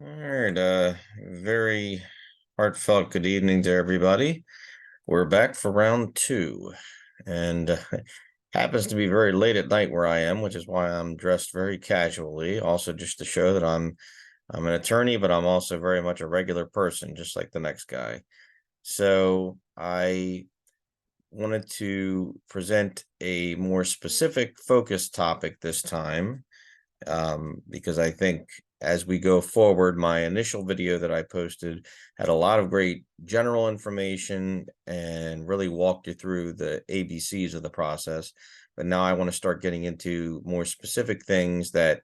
All right, very heartfelt good evening to everybody. We're back for round two, and happens to be very late at night where I am, which is why I'm dressed very casually. Also, just to show that I'm an attorney, but I'm also very much a regular person, just like the next guy. So I wanted to present a more specific focused topic this time, because I think as we go forward, my initial video that I posted had a lot of great general information and really walked you through the ABCs of the process. But now I want to start getting into more specific things that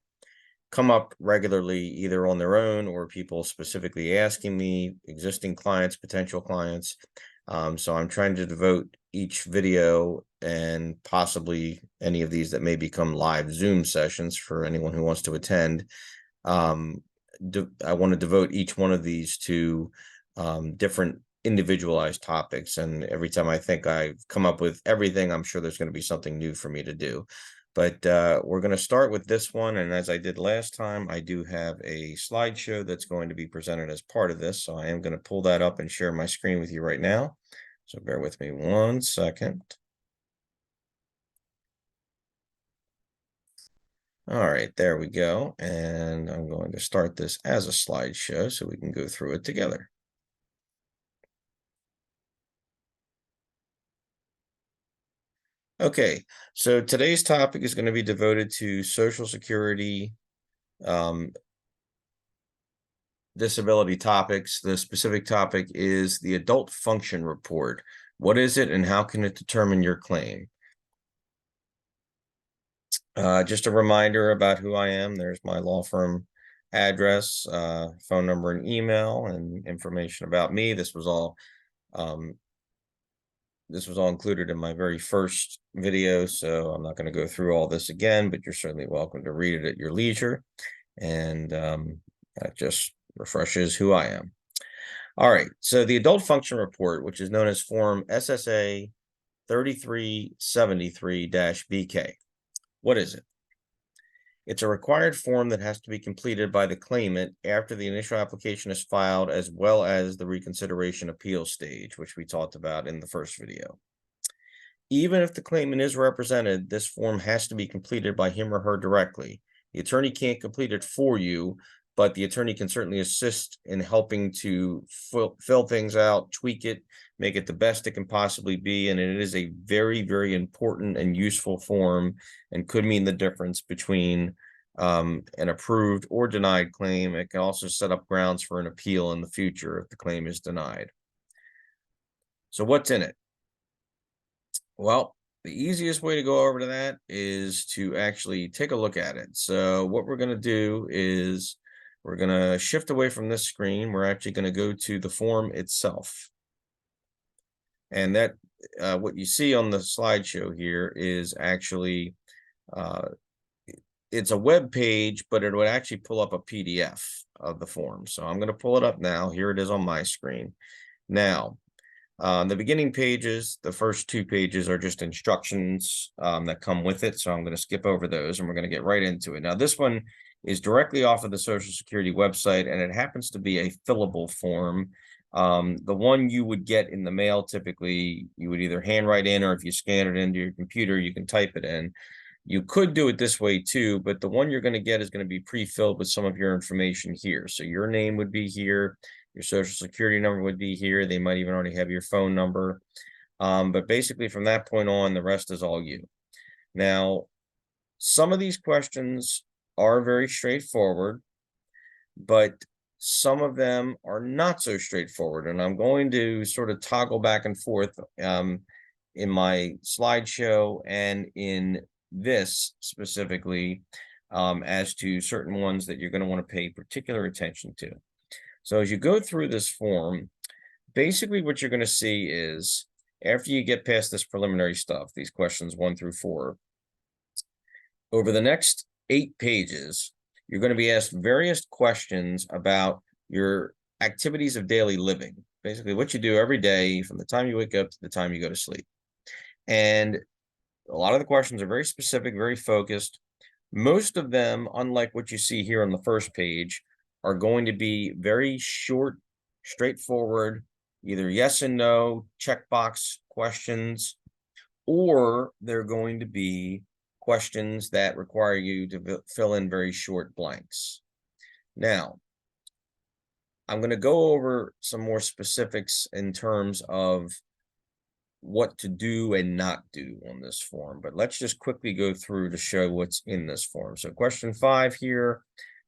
come up regularly, either on their own or people specifically asking me, existing clients, potential clients. So I'm trying to devote each video and possibly any of these that may become live Zoom sessions for anyone who wants to attend. I want to devote each one of these to different individualized topics. And every time I think I've come up with everything, I'm sure there's going to be something new for me to do. But we're going to start with this one. And as I did last time, I do have a slideshow that's going to be presented as part of this. So I am going to pull that up and share my screen with you right now. So bear with me 1 second. All right, there we go. And I'm going to start this as a slideshow so we can go through it together. Okay, so today's topic is going to be devoted to Social Security disability topics. The specific topic is the Adult Function Report. What is it and how can it determine your claim? Just a reminder about who I am. There's my law firm address, phone number and email, and information about me. This was all included in my very first video, so I'm not going to go through all this again, but you're certainly welcome to read it at your leisure. And that just refreshes who I am. All right, so the Adult Function Report, which is known as Form SSA 3373-BK. What is it? It's a required form that has to be completed by the claimant after the initial application is filed, as well as the reconsideration appeal stage, which we talked about in the first video. Even if the claimant is represented, this form has to be completed by him or her directly. The attorney can't complete it for you, but the attorney can certainly assist in helping to fill things out, tweak it, make it the best it can possibly be. And it is a very, very important and useful form and could mean the difference between an approved or denied claim. It can also set up grounds for an appeal in the future if the claim is denied. So what's in it? Well, the easiest way to go over to that is to actually take a look at it. So what we're going to do is we're going to shift away from this screen. We're actually going to go to the form itself. And that what you see on the slideshow here is actually it's a web page, but it would actually pull up a PDF of the form. So I'm going to pull it up now. Here it is on my screen. Now, the beginning pages, the first 2 pages are just instructions that come with it. So I'm going to skip over those and we're going to get right into it. Now, this one is directly off of the Social Security website, and it happens to be a fillable form. The one you would get in the mail, typically, you would either handwrite in, or if you scan it into your computer, you can type it in. You could do it this way too, but the one you're going to get is going to be pre-filled with some of your information here. So your name would be here. Your social security number would be here. They might even already have your phone number. But basically from that point on, the rest is all you. Now, some of these questions are very straightforward, but some of them are not so straightforward. And I'm going to sort of toggle back and forth in my slideshow and in this specifically as to certain ones that you're going to want to pay particular attention to. So as you go through this form, basically what you're going to see is after you get past this preliminary stuff, these questions 1 through 4, over the next 8 pages, you're going to be asked various questions about your activities of daily living, basically what you do every day from the time you wake up to the time you go to sleep. And a lot of the questions are very specific, very focused. Most of them, unlike what you see here on the first page, are going to be very short, straightforward, either yes and no checkbox questions, or they're going to be questions that require you to fill in very short blanks. Now, I'm going to go over some more specifics in terms of what to do and not do on this form, but let's just quickly go through to show what's in this form. So question 5 here,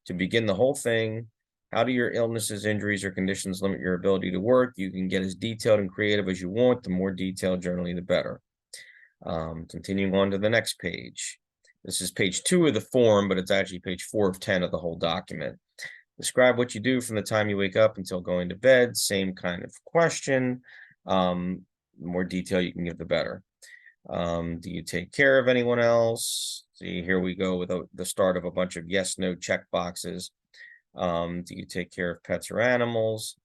to begin the whole thing, how do your illnesses, injuries, or conditions limit your ability to work? You can get as detailed and creative as you want. The more detailed, generally, the better. Continuing on to the next page. This is page 2 of the form, but it's actually page 4 of 10 of the whole document. Describe what you do from the time you wake up until going to bed. Same kind of question. The more detail you can give, the better. Do you take care of anyone else? See, here we go with the start of a bunch of yes, no check boxes. Do you take care of pets or animals?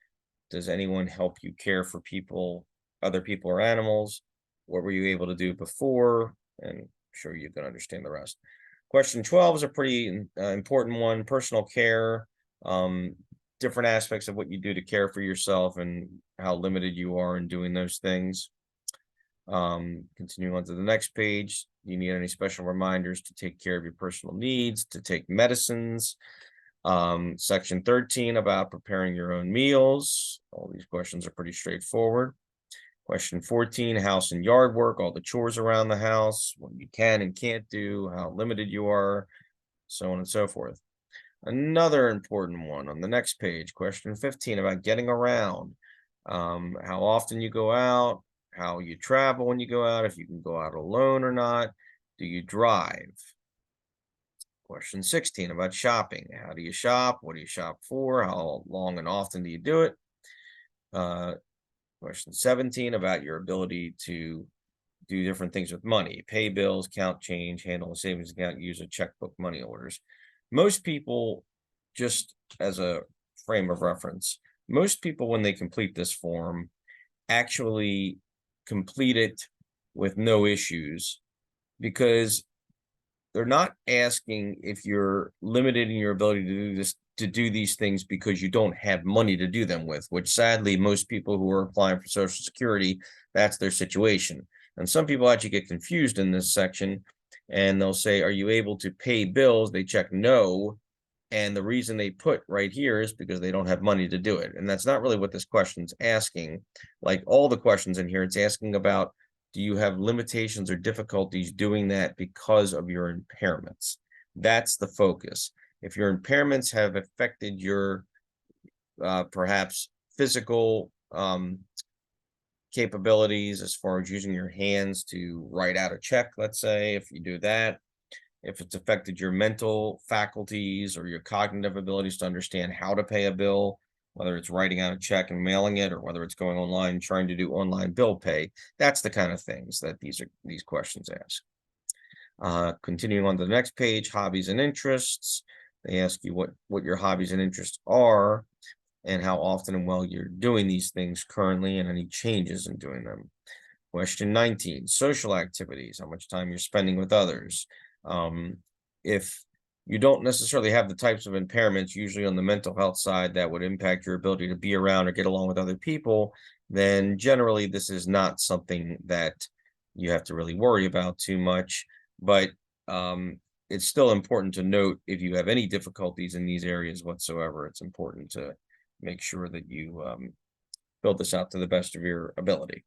Does anyone help you care for people, other people or animals? What were you able to do before? And I'm sure you can understand the rest. Question 12 is a pretty important one. Personal care, different aspects of what you do to care for yourself and how limited you are in doing those things. Continuing on to the next page, do you need any special reminders to take care of your personal needs, to take medicines? Section 13 about preparing your own meals. All these questions are pretty straightforward. Question 14, house and yard work, all the chores around the house, what you can and can't do, how limited you are, so on and so forth. Another important one on the next page, question 15 about getting around, how often you go out, how you travel when you go out, if you can go out alone or not, do you drive? Question 16 about shopping. How do you shop? What do you shop for? How long and often do you do it? Question 17 about your ability to do different things with money, pay bills, count change, handle a savings account, use a checkbook, money orders. Most people, just as a frame of reference, most people, when they complete this form, actually complete it with no issues, because they're not asking if you're limited in your ability to do these things because you don't have money to do them with, which sadly, most people who are applying for Social Security, that's their situation. And some people actually get confused in this section, and they'll say, are you able to pay bills? They check no. And the reason they put right here is because they don't have money to do it. And that's not really what this question's asking. Like all the questions in here, it's asking about, do you have limitations or difficulties doing that because of your impairments? That's the focus. If your impairments have affected your perhaps physical capabilities as far as using your hands to write out a check, let's say, if you do that, if it's affected your mental faculties or your cognitive abilities to understand how to pay a bill, whether it's writing out a check and mailing it, or whether it's going online and trying to do online bill pay, that's the kind of things that these questions ask. Continuing on to the next page, hobbies and interests. They ask you what your hobbies and interests are and how often and well you're doing these things currently and any changes in doing them. Question 19, social activities, how much time you're spending with others. If you don't necessarily have the types of impairments, usually on the mental health side, that would impact your ability to be around or get along with other people, then generally this is not something that you have to really worry about too much. But it's still important to note, if you have any difficulties in these areas whatsoever, it's important to make sure that you build this out to the best of your ability.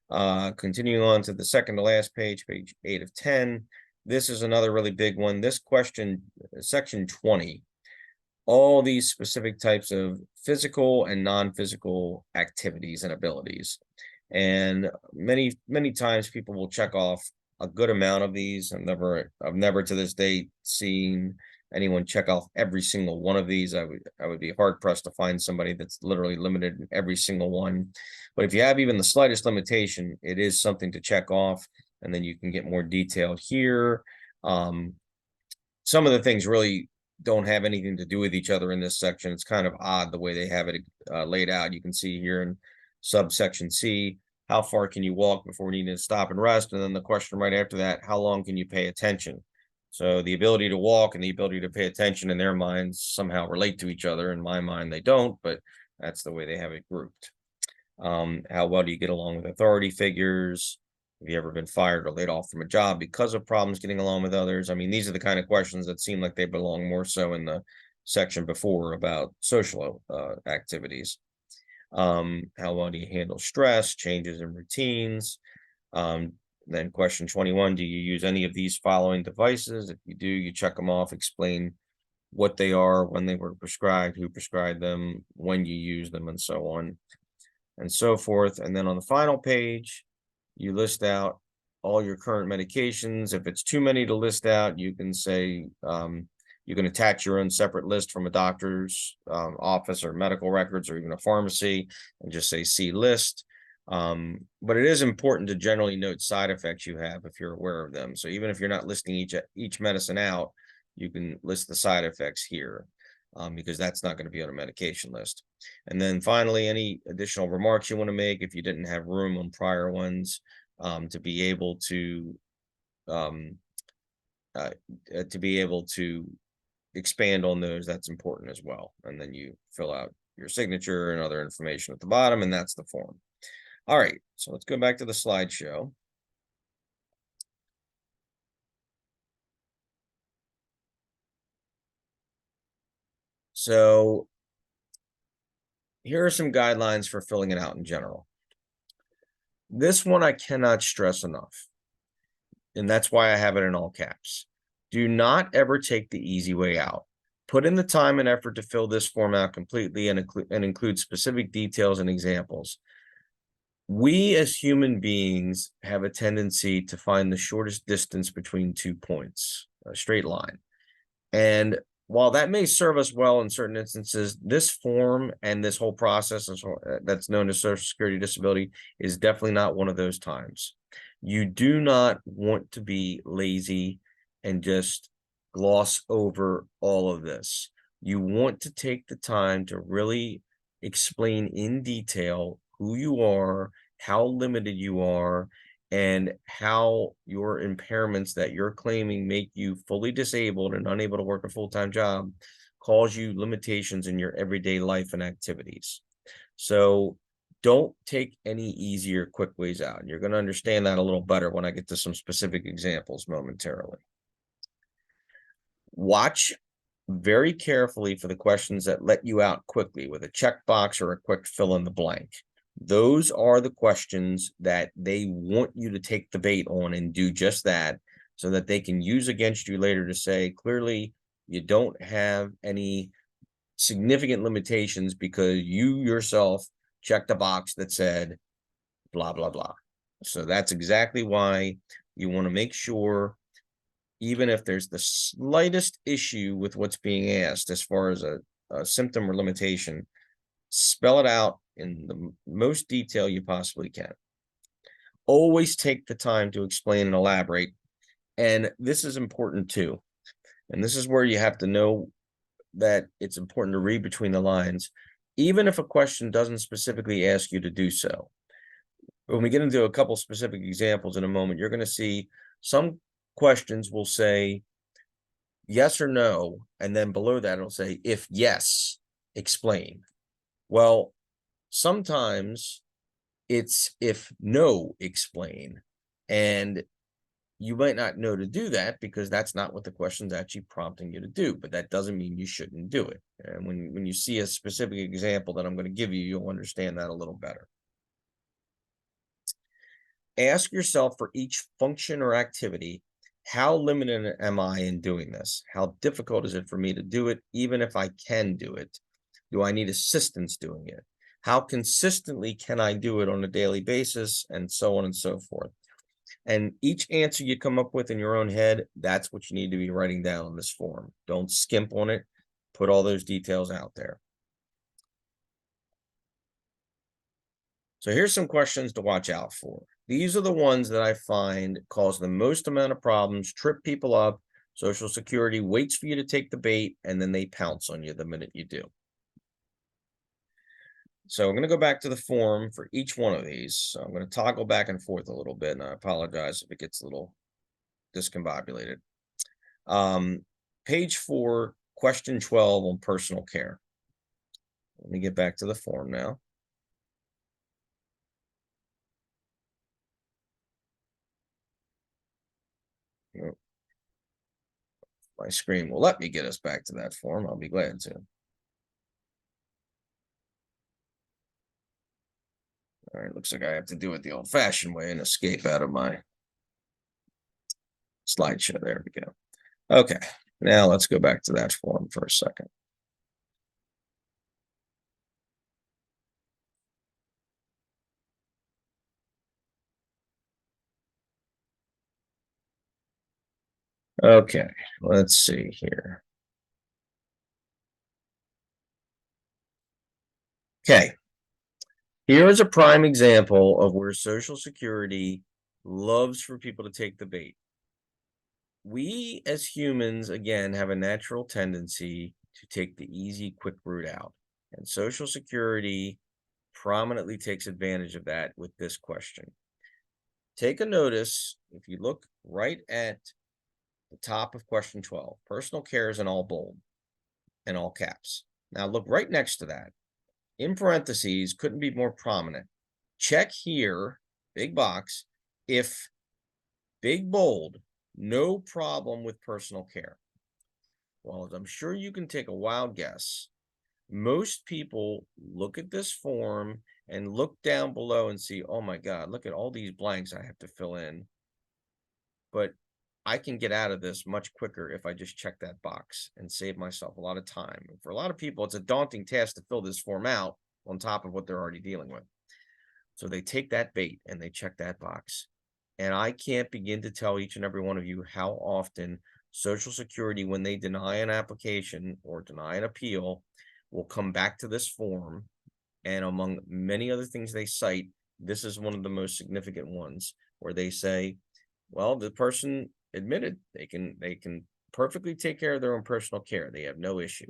Continuing on to the second to last page, page 8 of 10. This is another really big one. This question, section 20, all these specific types of physical and non-physical activities and abilities. And many times people will check off a good amount of these. I've never to this day seen anyone check off every single one of these. I would be hard pressed to find somebody that's literally limited in every single one. But if you have even the slightest limitation, it is something to check off, and then you can get more detailed here. Some of the things really don't have anything to do with each other in this section. It's kind of odd the way they have it laid out. You can see here in subsection C, how far can you walk before needing to stop and rest? And then the question right after that, how long can you pay attention? So the ability to walk and the ability to pay attention in their minds somehow relate to each other. In my mind, they don't, but that's the way they have it grouped. How well do you get along with authority figures? Have you ever been fired or laid off from a job because of problems getting along with others? I mean, these are the kind of questions that seem like they belong more so in the section before about social activities. How well do you handle stress, changes in routines? Then question 21, do you use any of these following devices? If you do, you check them off, explain what they are, when they were prescribed, who prescribed them, when you use them, and so on and so forth. And then on the final page, you list out all your current medications. If it's too many to list out, you can say, you can attach your own separate list from a doctor's office or medical records or even a pharmacy and just say see list. But it is important to generally note side effects you have if you're aware of them. So even if you're not listing each medicine out, you can list the side effects here. Because that's not going to be on a medication list. And then finally, any additional remarks you want to make if you didn't have room on prior ones, to be able to expand on those, that's important as well. And then you fill out your signature and other information at the bottom, and that's the form. All right, so let's go back to the slideshow. So here are some guidelines for filling it out in general. This one I cannot stress enough, and that's why I have it in all caps. Do not ever take the easy way out. Put in the time and effort to fill this form out completely and include specific details and examples. We as human beings have a tendency to find the shortest distance between 2 points, a straight line. And while that may serve us well in certain instances, this form and this whole process that's known as Social Security Disability is definitely not one of those times. You do not want to be lazy and just gloss over all of this. You want to take the time to really explain in detail who you are, how limited you are, and how your impairments that you're claiming make you fully disabled and unable to work a full-time job cause you limitations in your everyday life and activities. So don't take any easier, quick ways out. You're going to understand that a little better when I get to some specific examples momentarily. Watch very carefully for the questions that let you out quickly with a checkbox or a quick fill in the blank. Those are the questions that they want you to take the bait on and do just that, so that they can use against you later to say, clearly, you don't have any significant limitations because you yourself checked a box that said blah, blah, blah. So that's exactly why you want to make sure, even if there's the slightest issue with what's being asked as far as a symptom or limitation, spell it out in the most detail you possibly can. Always take the time to explain and elaborate. And this is important too. And this is where you have to know that it's important to read between the lines, even if a question doesn't specifically ask you to do so. When we get into a couple specific examples in a moment, you're going to see some questions will say yes or no, and then below that it'll say, if yes, explain. Well, sometimes it's if no, explain. And you might not know to do that because that's not what the question's actually prompting you to do, but that doesn't mean you shouldn't do it. And when you see a specific example that I'm going to give you, you'll understand that a little better. Ask yourself for each function or activity, how limited am I in doing this? How difficult is it for me to do it, even if I can do it? Do I need assistance doing it? How consistently can I do it on a daily basis? And so on and so forth. And each answer you come up with in your own head, that's what you need to be writing down on this form. Don't skimp on it. Put all those details out there. So here's some questions to watch out for. These are the ones that I find cause the most amount of problems, trip people up. Social Security waits for you to take the bait, and then they pounce on you the minute you do. So I'm going to go back to the form for each one of these. So I'm going to toggle back and forth a little bit, and I apologize if it gets a little discombobulated. Page 4, question 12 on personal care. Let me get back to the form now. Oh, my screen will let me get us back to that form. I'll be glad to. All right, looks like I have to do it the old-fashioned way and escape out of my slideshow. There we go. Okay, now let's go back to that form for a second. Okay, let's see here. Okay, here is a prime example of where Social Security loves for people to take the bait. We as humans, again, have a natural tendency to take the easy, quick route out. And Social Security prominently takes advantage of that with this question. Take a notice, if you look right at the top of question 12, personal care is in all bold and all caps. Now look right next to that. In parentheses, couldn't be more prominent. Check here, big box, if big bold, no problem with personal care. Well, as I'm sure you can take a wild guess, most people look at this form and look down below and see, oh my God, look at all these blanks I have to fill in. But I can get out of this much quicker if I just check that box and save myself a lot of time. And for a lot of people, it's a daunting task to fill this form out on top of what they're already dealing with. So they take that bait and they check that box. And I can't begin to tell each and every one of you how often Social Security, when they deny an application or deny an appeal, will come back to this form. And among many other things they cite, this is one of the most significant ones where they say, well, the person admitted they can perfectly take care of their own personal care. They have no issue.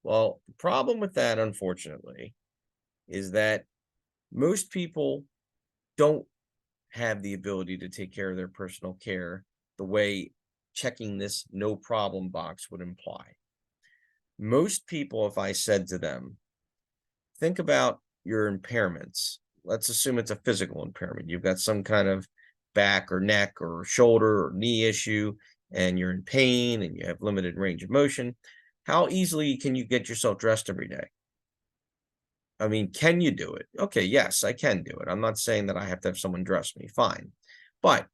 Well, the problem with that, unfortunately, is that most people don't have the ability to take care of their personal care the way checking this no problem box would imply. Most people, if I said to them, think about your impairments. Let's assume it's a physical impairment. You've got some kind of back or neck or shoulder or knee issue, and you're in pain and you have limited range of motion. How easily can you get yourself dressed every day? I mean, can you do it? Okay, yes, I can do it. I'm not saying that I have to have someone dress me, fine. But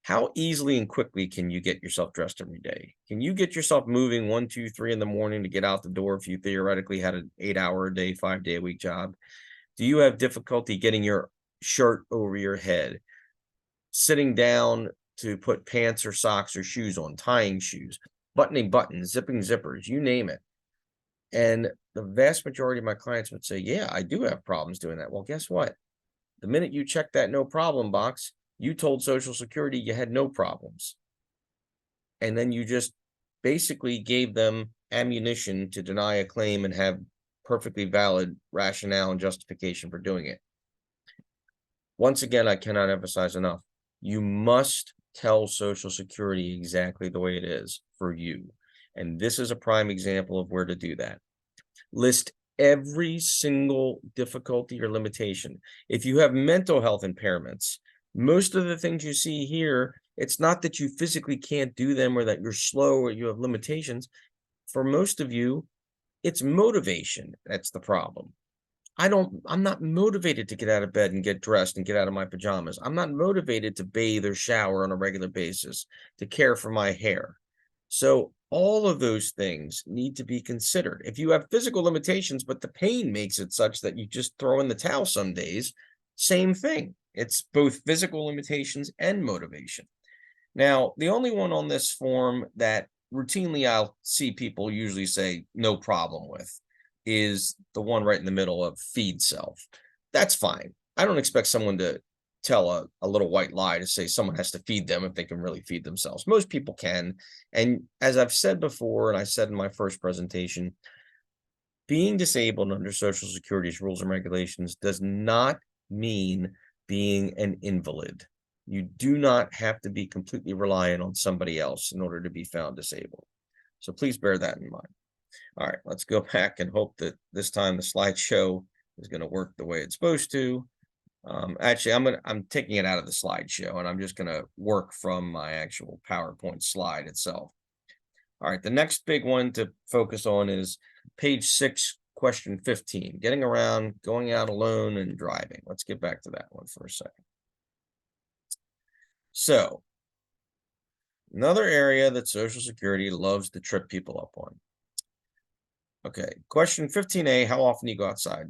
how easily and quickly can you get yourself dressed every day? Can you get yourself moving 1, 2, 3 in the morning to get out the door if you theoretically had an 8-hour a day, 5-day a week job? Do you have difficulty getting your shirt over your head, sitting down to put pants or socks or shoes on, tying shoes, buttoning buttons, zipping zippers, you name it? And the vast majority of my clients would say, yeah, I do have problems doing that. Well, guess what? The minute you check that no problem box, you told Social Security you had no problems. And then you just basically gave them ammunition to deny a claim and have perfectly valid rationale and justification for doing it. Once again, I cannot emphasize enough. You must tell Social Security exactly the way it is for you. And this is a prime example of where to do that. List every single difficulty or limitation. If you have mental health impairments, most of the things you see here, it's not that you physically can't do them or that you're slow or you have limitations. For most of you, it's motivation that's the problem. I'm not motivated to get out of bed and get dressed and get out of my pajamas. I'm not motivated to bathe or shower on a regular basis, to care for my hair. So all of those things need to be considered. If you have physical limitations, but the pain makes it such that you just throw in the towel some days, same thing. It's both physical limitations and motivation. Now, the only one on this form that routinely I'll see people usually say no problem with is the one right in the middle of feed self. That's fine. I don't expect someone to tell a little white lie to say someone has to feed them if they can really feed themselves. Most people can. And as I've said before, and I said in my first presentation, being disabled under Social Security's rules and regulations does not mean being an invalid. You do not have to be completely reliant on somebody else in order to be found disabled. So please bear that in mind. All right, let's go back and hope that this time the slideshow is going to work the way it's supposed to. Actually, I'm taking it out of the slideshow and I'm just going to work from my actual PowerPoint slide itself. All right, the next big one to focus on is page 6, question 15, getting around, going out alone and driving. Let's get back to that one for a second. So, another area that Social Security loves to trip people up on. Okay, question 15A, how often do you go outside?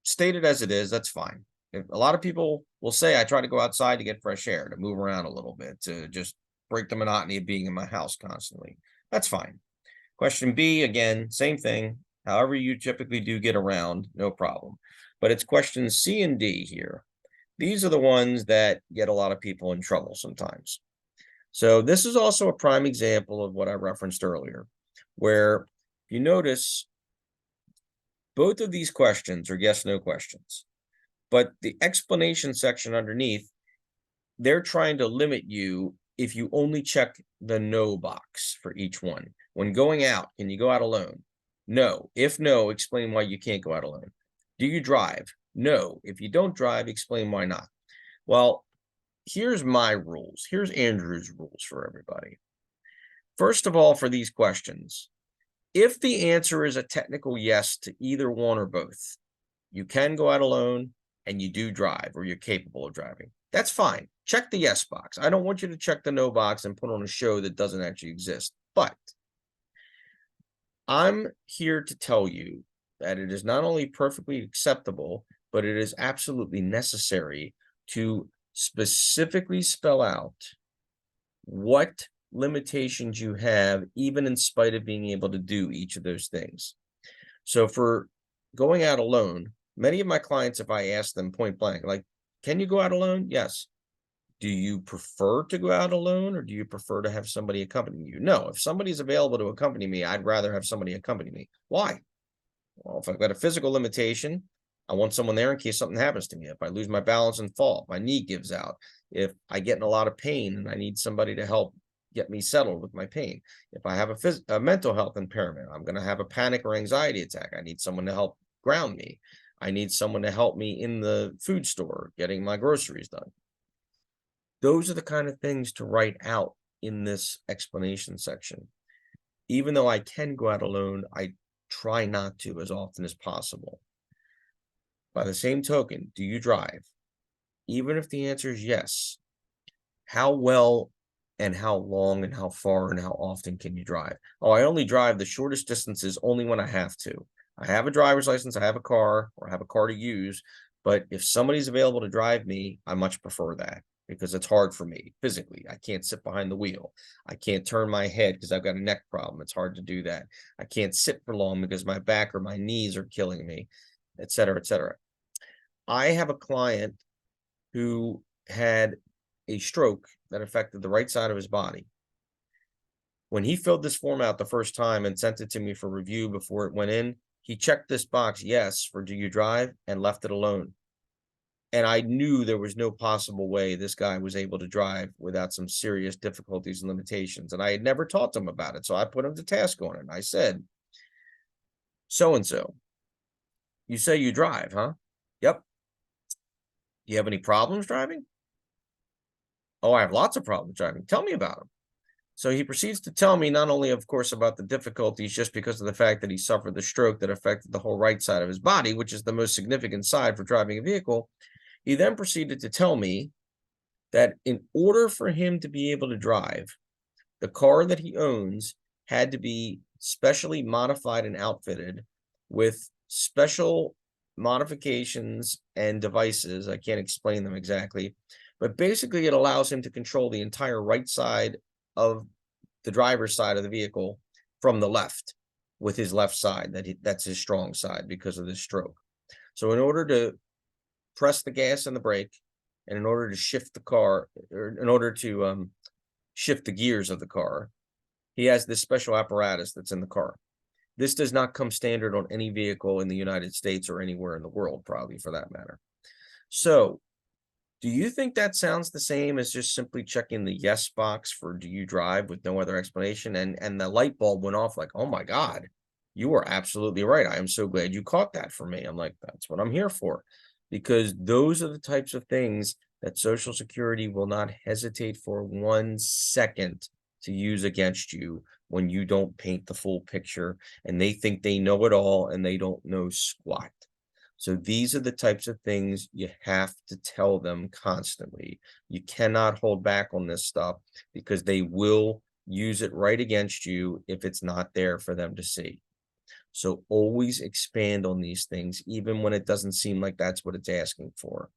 Stated as it is, that's fine. A lot of people will say, I try to go outside to get fresh air, to move around a little bit, to just break the monotony of being in my house constantly. That's fine. Question B, again, same thing. However you typically do get around, no problem. But it's questions C and D here. These are the ones that get a lot of people in trouble sometimes. So this is also a prime example of what I referenced earlier, where you notice both of these questions are yes/no questions, but the explanation section underneath, they're trying to limit you if you only check the no box for each one. When going out, can you go out alone? No. If no, explain why you can't go out alone. Do you drive? No. If you don't drive, explain why not. Well, here's my rules. Here's Andrew's rules for everybody. First of all, for these questions, if the answer is a technical yes to either one or both, you can go out alone and you do drive or you're capable of driving. That's fine. Check the yes box. I don't want you to check the no box and put on a show that doesn't actually exist. But I'm here to tell you that it is not only perfectly acceptable, but it is absolutely necessary to specifically spell out what limitations you have, even in spite of being able to do each of those things. So for going out alone, many of my clients, if I ask them point blank, like, can you go out alone? Yes. Do you prefer to go out alone or do you prefer to have somebody accompany you? No, if somebody's available to accompany me, I'd rather have somebody accompany me. Why? Well, if I've got a physical limitation, I want someone there in case something happens to me. If I lose my balance and fall, if my knee gives out, if I get in a lot of pain and I need somebody to help get me settled with my pain. If I have a mental health impairment, I'm going to have a panic or anxiety attack. I need someone to help ground me. I need someone to help me in the food store getting my groceries done. Those are the kind of things to write out in this explanation section. Even though I can go out alone, I try not to as often as possible. By the same token, do you drive? Even if the answer is yes, how well and how long and how far and how often can you drive? Oh, I only drive the shortest distances only when I have to. I have a driver's license, I have a car, or I have a car to use, but if somebody's available to drive me, I much prefer that because it's hard for me physically. I can't sit behind the wheel. I can't turn my head because I've got a neck problem. It's hard to do that. I can't sit for long because my back or my knees are killing me, et cetera, et cetera. I have a client who had a stroke that affected the right side of his body. When he filled this form out the first time and sent it to me for review before it went in, he checked this box, yes, for do you drive, and left it alone. And I knew there was no possible way this guy was able to drive without some serious difficulties and limitations. And I had never taught him about it. So I put him to task on it. And I said, so-and-so, you say you drive, huh? Yep. Do you have any problems driving? Oh, I have lots of problems driving. Tell me about them. So he proceeds to tell me not only, of course, about the difficulties just because of the fact that he suffered the stroke that affected the whole right side of his body, which is the most significant side for driving a vehicle. He then proceeded to tell me that in order for him to be able to drive, the car that he owns had to be specially modified and outfitted with special modifications and devices. I can't explain them exactly, but basically it allows him to control the entire right side of the driver's side of the vehicle from the left with his left side. That's his strong side because of this stroke. So in order to press the gas and the brake, and in order to shift the car, or in order to shift the gears of the car, he has this special apparatus that's in the car. This does not come standard on any vehicle in the United States or anywhere in the world, probably for that matter. So Do you think that sounds the same as just simply checking the yes box for do you drive with no other explanation? And the light bulb went off like, oh my God, you are absolutely right. I am so glad you caught that for me. I'm like, that's what I'm here for. Because those are the types of things that Social Security will not hesitate for 1 second to use against you when you don't paint the full picture and they think they know it all and they don't know squat. So these are the types of things you have to tell them constantly. You cannot hold back on this stuff because they will use it right against you if it's not there for them to see. So always expand on these things, even when it doesn't seem like that's what it's asking for.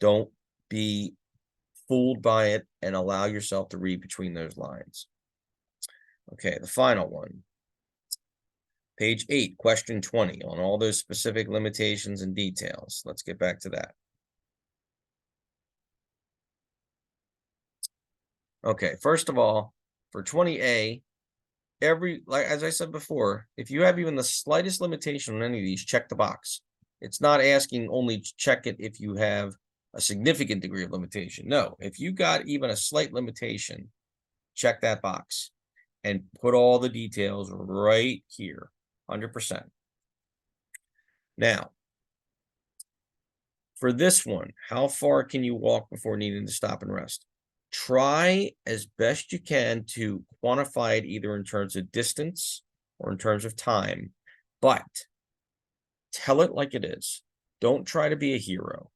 Don't be fooled by it and allow yourself to read between those lines. Okay, the final one. Page 8, question 20, on all those specific limitations and details. Let's get back to that. Okay, first of all, for 20A, like as I said before, if you have even the slightest limitation on any of these, check the box. It's not asking only check it if you have a significant degree of limitation. No, if you got even a slight limitation, check that box and put all the details right here, 100%. Now, for this one, how far can you walk before needing to stop and rest? Try as best you can to quantify it either in terms of distance or in terms of time, but tell it like it is. Don't try to be a hero.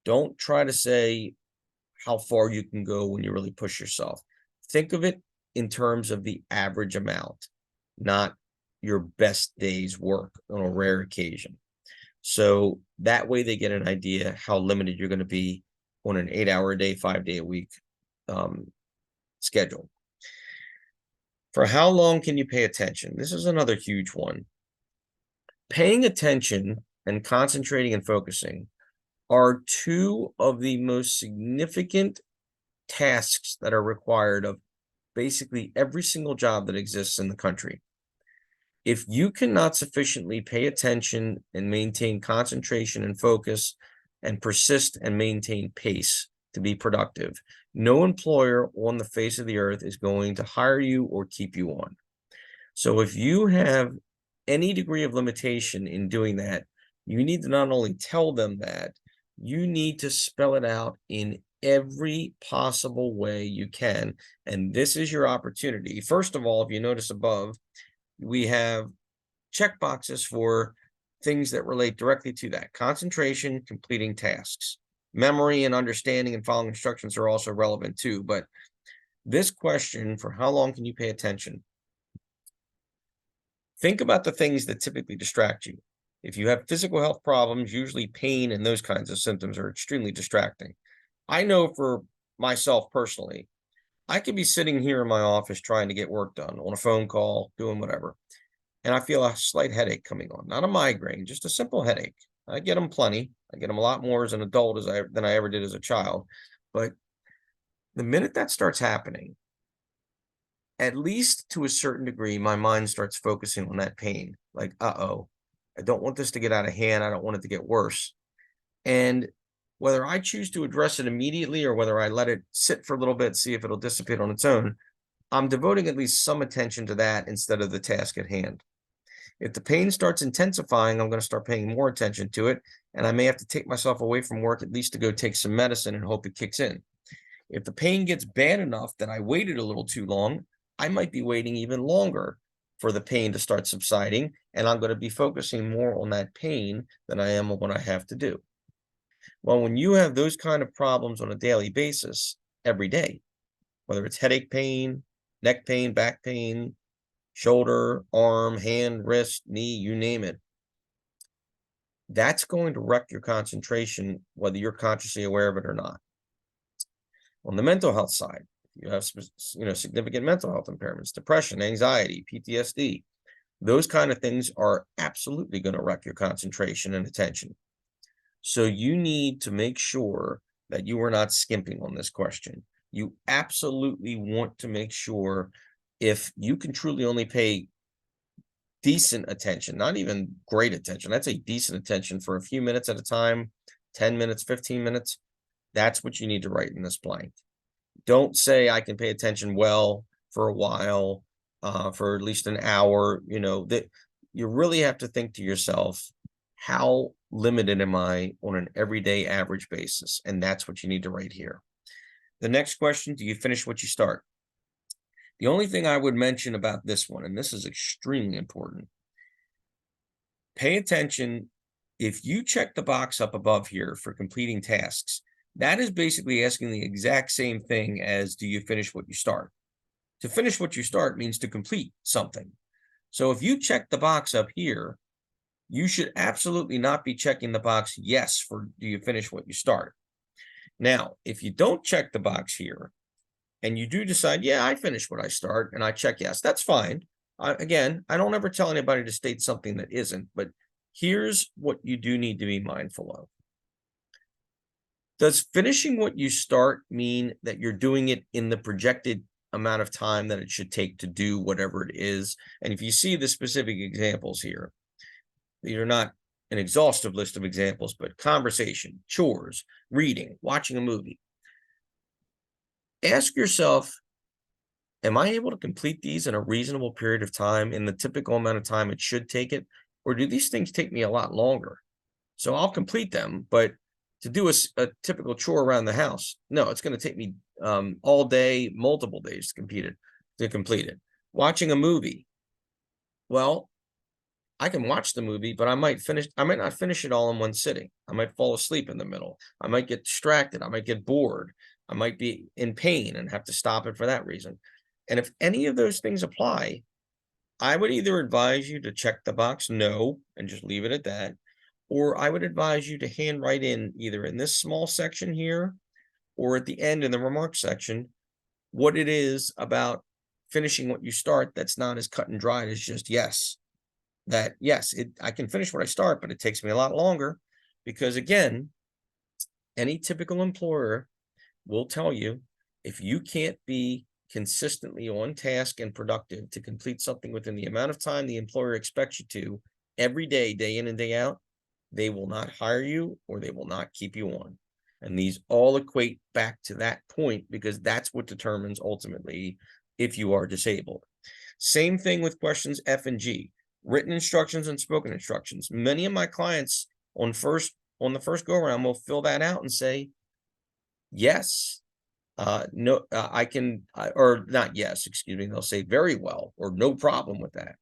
Don't try to say how far you can go when you really push yourself. Think of it in terms of the average amount, not your best day's work on a rare occasion. So that way they get an idea how limited you're going to be on an 8-hour a day, 5-day a week schedule. For how long can you pay attention? This is another huge one. Paying attention and concentrating and focusing are two of the most significant tasks that are required of basically every single job that exists in the country. If you cannot sufficiently pay attention and maintain concentration and focus and persist and maintain pace to be productive, no employer on the face of the earth is going to hire you or keep you on. So if you have any degree of limitation in doing that, you need to not only tell them that, you need to spell it out in every possible way you can. And this is your opportunity. First of all, if you notice above, we have check boxes for things that relate directly to that. Concentration, completing tasks. Memory and understanding and following instructions are also relevant too. But this question, for how long can you pay attention? Think about the things that typically distract you. If you have physical health problems, usually pain and those kinds of symptoms are extremely distracting. I know for myself personally, I could be sitting here in my office trying to get work done on a phone call, doing whatever, and I feel a slight headache coming on. Not a migraine, just a simple headache. I get them plenty. I get them a lot more as an adult than I ever did as a child. But the minute that starts happening, at least to a certain degree, my mind starts focusing on that pain. Like, uh-oh, I don't want this to get out of hand. I don't want it to get worse. And whether I choose to address it immediately or whether I let it sit for a little bit, see if it'll dissipate on its own, I'm devoting at least some attention to that instead of the task at hand. If the pain starts intensifying, I'm going to start paying more attention to it, and I may have to take myself away from work at least to go take some medicine and hope it kicks in. If the pain gets bad enough that I waited a little too long, I might be waiting even longer for the pain to start subsiding, and I'm going to be focusing more on that pain than I am on what I have to do. Well, when you have those kind of problems on a daily basis, every day, whether it's headache pain, neck pain, back pain, shoulder, arm, hand, wrist, knee, you name it, that's going to wreck your concentration, whether you're consciously aware of it or not. On the mental health side, you have significant mental health impairments, depression, anxiety, PTSD. Those kind of things are absolutely going to wreck your concentration and attention. So you need to make sure that you are not skimping on this question. You absolutely want to make sure, if you can truly only pay decent attention, not even great attention, I'd say decent attention for a few minutes at a time, 10 minutes, 15 minutes, That's what you need to write in this blank. Don't say I can pay attention well for a while, for at least an hour, that you really have to think to yourself, how limited am I on an everyday average basis? And that's what you need to write here. The next question, do you finish what you start? The only thing I would mention about this one, and this is extremely important, pay attention. If you check the box up above here for completing tasks, that is basically asking the exact same thing as do you finish what you start? To finish what you start means to complete something. So if you check the box up here, you should absolutely not be checking the box yes for do you finish what you start. Now, if you don't check the box here and you do decide, yeah, I finish what I start and I check yes, that's fine. Again, I don't ever tell anybody to state something that isn't, but here's what you do need to be mindful of. Does finishing what you start mean that you're doing it in the projected amount of time that it should take to do whatever it is? And if you see the specific examples here, these are not an exhaustive list of examples, but conversation, chores, reading, watching a movie. Ask yourself, am I able to complete these in a reasonable period of time, in the typical amount of time it should take it? Or do these things take me a lot longer? So I'll complete them, but to do a typical chore around the house, no, it's going to take me all day, multiple days to complete it. Watching a movie, well, I can watch the movie, but I might not finish it all in one sitting. I might fall asleep in the middle. I might get distracted. I might get bored. I might be in pain and have to stop it for that reason. And if any of those things apply, I would either advise you to check the box no and just leave it at that, or I would advise you to handwrite in either in this small section here or at the end in the remarks section what it is about finishing what you start that's not as cut and dried as just yes. That yes, I can finish what I start, but it takes me a lot longer because again, any typical employer will tell you if you can't be consistently on task and productive to complete something within the amount of time the employer expects you to every day, day in and day out, they will not hire you or they will not keep you on. And these all equate back to that point because that's what determines ultimately if you are disabled. Same thing with questions F and G, written instructions and spoken instructions. Many of my clients on the first go around will fill that out and say, yes, no, I can, or not yes, excuse me, they'll say very well, or no problem with that.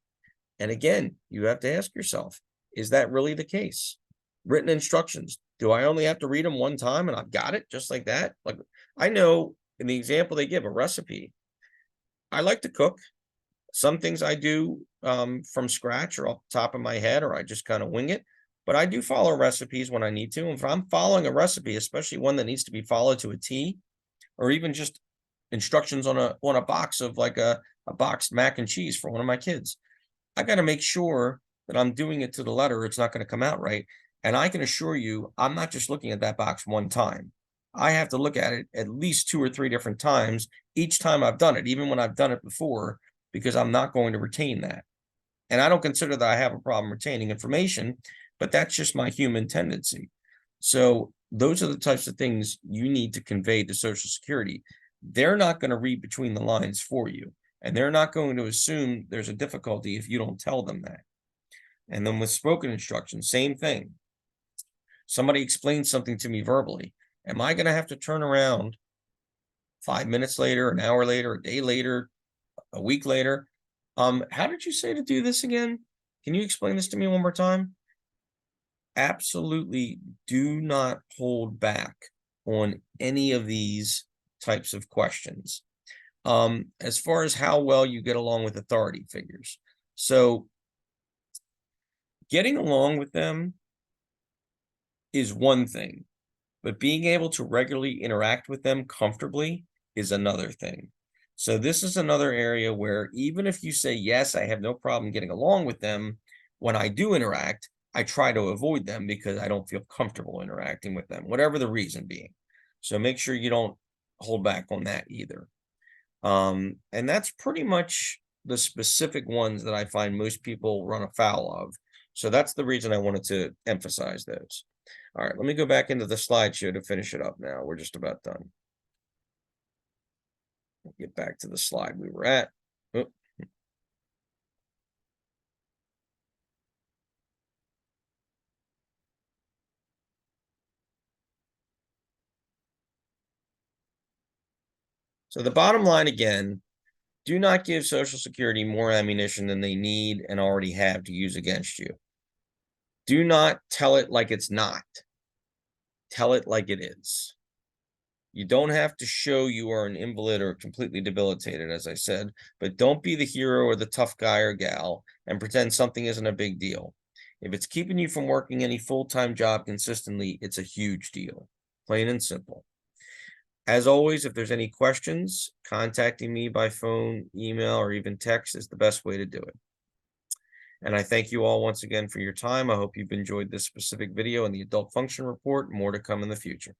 And again, you have to ask yourself, is that really the case? Written instructions, do I only have to read them one time and I've got it just like that? Like I know in the example they give, a recipe, I like to cook. Some things I do from scratch or off the top of my head, or I just kind of wing it. But I do follow recipes when I need to. And if I'm following a recipe, especially one that needs to be followed to a T, or even just instructions on a box of like a boxed mac and cheese for one of my kids, I got to make sure that I'm doing it to the letter, or it's not going to come out right. And I can assure you, I'm not just looking at that box one time. I have to look at it at least 2 or 3 different times each time I've done it, even when I've done it before, because I'm not going to retain that. And I don't consider that I have a problem retaining information, but that's just my human tendency. So those are the types of things you need to convey to Social Security. They're not going to read between the lines for you, and they're not going to assume there's a difficulty if you don't tell them that. And then with spoken instructions, same thing. Somebody explains something to me verbally. Am I going to have to turn around 5 minutes later, an hour later, a day later, a week later? How did you say to do this again? Can you explain this to me one more time? Absolutely do not hold back on any of these types of questions. As far as how well you get along with authority figures. So getting along with them is one thing, but being able to regularly interact with them comfortably is another thing. So this is another area where even if you say, yes, I have no problem getting along with them, when I do interact, I try to avoid them because I don't feel comfortable interacting with them, whatever the reason being. So make sure you don't hold back on that either. And that's pretty much the specific ones that I find most people run afoul of. So that's the reason I wanted to emphasize those. All right, let me go back into the slideshow to finish it up now. We're just about done. Get back to the slide we were at. Oop. So the bottom line again, do not give Social Security more ammunition than they need and already have to use against you. Do not tell it like it's not. Tell it like it is. You don't have to show you are an invalid or completely debilitated, as I said, but don't be the hero or the tough guy or gal and pretend something isn't a big deal. If it's keeping you from working any full-time job consistently, it's a huge deal. Plain and simple. As always, if there's any questions, contacting me by phone, email, or even text is the best way to do it. And I thank you all once again for your time. I hope you've enjoyed this specific video and the adult function report. More to come in the future.